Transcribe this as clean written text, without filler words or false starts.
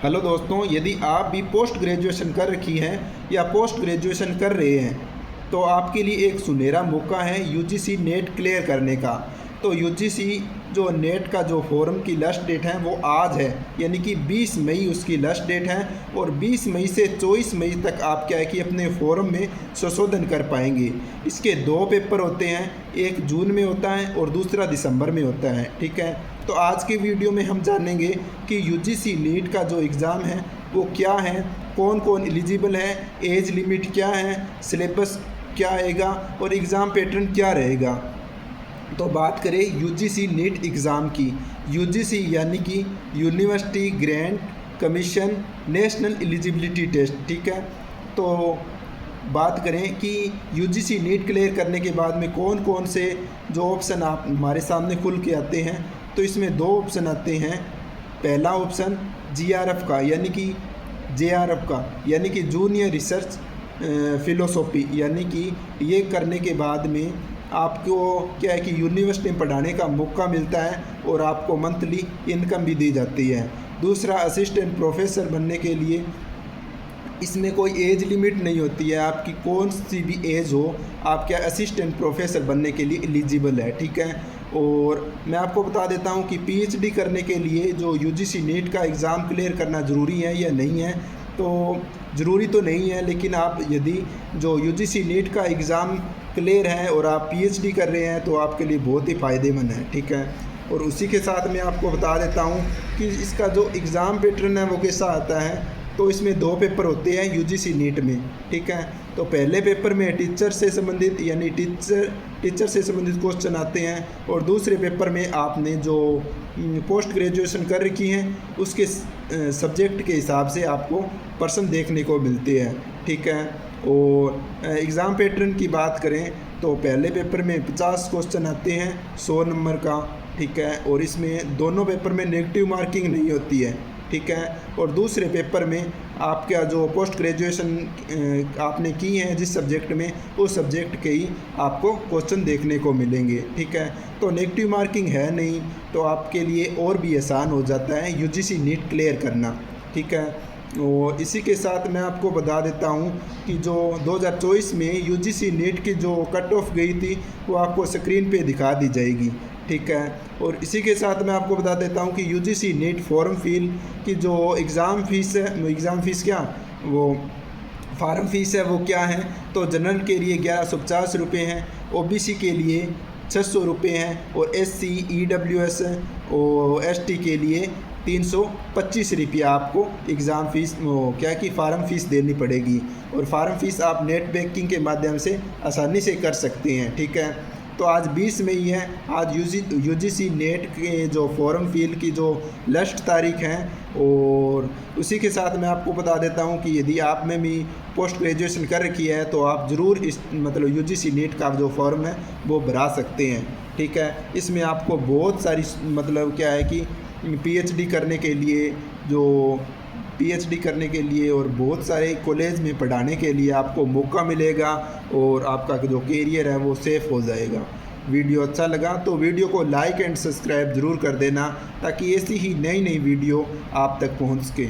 Hello दोस्तों, यदि आप भी पोस्ट ग्रेजुएशन कर रखी हैं या पोस्ट ग्रेजुएशन कर रहे हैं तो आपके लिए एक सुनहरा मौका है यूजीसी नेट क्लियर करने का। तो यूजीसी जो नेट का जो फॉर्म की लास्ट डेट है वो आज है, यानी कि 20 मई उसकी लास्ट डेट है। और 20 मई से 24 मई तक आप क्या है कि अपने फॉर्म में संशोधन कर पाएंगे। इसके 2 पेपर होते हैं, एक जून में होता है और दूसरा दिसंबर में होता है। ठीक है, तो आज के वीडियो में हम जानेंगे कि यूजीसी नीट का जो एग्ज़ाम है वो क्या है, कौन कौन एलिजिबल है, एज लिमिट क्या है, सिलेबस क्या आएगा और एग्ज़ाम पैटर्न क्या रहेगा। तो बात करें यूजीसी नीट एग्ज़ाम की। यूजीसी यानी कि university grant commission national eligibility test. ठीक है, तो बात करें कि यूजीसी नीट क्लियर करने के बाद में कौन कौन से जो ऑप्शन आप हमारे सामने खुल के आते हैं, तो इसमें 2 ऑप्शन आते हैं। पहला ऑप्शन जीआरएफ का यानी कि जेआरएफ का यानी कि जूनियर रिसर्च फिलोसॉफी, यानी कि ये करने के बाद में आपको क्या है कि यूनिवर्सिटी में पढ़ाने का मौका मिलता है और आपको मंथली इनकम भी दी जाती है। दूसरा असिस्टेंट प्रोफेसर बनने के लिए इसमें कोई एज लिमिट नहीं होती है, आपकी कौन सी भी एज हो आप क्या असिस्टेंट प्रोफेसर बनने के लिए एलिजिबल है। ठीक है, और मैं आपको बता देता हूँ कि पीएचडी करने के लिए जो यूजीसी नीट का एग्ज़ाम क्लियर करना ज़रूरी है या नहीं है। तो ज़रूरी तो नहीं है, लेकिन आप यदि जो यूजीसी नीट का एग्ज़ाम क्लियर है और आप पीएचडी कर रहे हैं तो आपके लिए बहुत ही फ़ायदेमंद है। ठीक है, और उसी के साथ मैं आपको बता देता हूँ कि इसका जो एग्ज़ाम पैटर्न है वो कैसा आता है। तो इसमें 2 पेपर होते हैं यूजीसी नीट में। ठीक है, तो पहले पेपर में टीचर से संबंधित यानी टीचर से संबंधित क्वेश्चन आते हैं और दूसरे पेपर में आपने जो पोस्ट ग्रेजुएशन कर रखी हैं उसके सब्जेक्ट के हिसाब से आपको प्रश्न देखने को मिलते हैं। ठीक है, और एग्ज़ाम पैटर्न की बात करें तो पहले पेपर में 50 क्वेश्चन आते हैं 100 नंबर का। ठीक है, और इसमें दोनों पेपर में नेगेटिव मार्किंग नहीं होती है। ठीक है, और दूसरे पेपर में आपका जो पोस्ट ग्रेजुएशन आपने की है जिस सब्जेक्ट में, उस सब्जेक्ट के ही आपको क्वेश्चन देखने को मिलेंगे। ठीक है, तो नेगेटिव मार्किंग है नहीं, तो आपके लिए और भी आसान हो जाता है यूजीसी नीट क्लियर करना। ठीक है, और इसी के साथ मैं आपको बता देता हूँ कि जो 2024 में यूजीसी नीट की जो कट ऑफ गई थी वो आपको स्क्रीन पे दिखा दी जाएगी। ठीक है, और इसी के साथ मैं आपको बता देता हूँ कि यूजीसी नीट फॉर्म फिल की जो एग्ज़ाम फ़ीस है, एग्ज़ाम फ़ीस क्या वो फार्म फ़ीस है वो क्या है। तो जनरल के लिए 1150 रुपये हैं, ओबीसी के लिए 600 रुपये हैं और एससी ईडब्ल्यूएस और एसटी के लिए 325 रुपया आपको एग्ज़ाम फ़ीस क्या कि फ़ार्म फ़ीस देनी पड़ेगी। और फार्म फ़ीस आप नेट बैंकिंग के माध्यम से आसानी से कर सकते हैं। ठीक है, तो आज 20 मई है, आज यूजीसी नेट के जो फॉर्म फिल की जो लास्ट तारीख है। और उसी के साथ मैं आपको बता देता हूं कि यदि आप में भी पोस्ट ग्रेजुएशन कर रखी है तो आप ज़रूर इस यूजीसी नेट का जो फॉर्म है वो भरा सकते हैं। ठीक है, इसमें आपको बहुत सारी क्या है कि पीएचडी करने के लिए और बहुत सारे कॉलेज में पढ़ाने के लिए आपको मौका मिलेगा और आपका जो करियर है वो सेफ़ हो जाएगा। वीडियो अच्छा लगा तो वीडियो को लाइक एंड सब्सक्राइब ज़रूर कर देना ताकि ऐसी ही नई वीडियो आप तक पहुंच सके।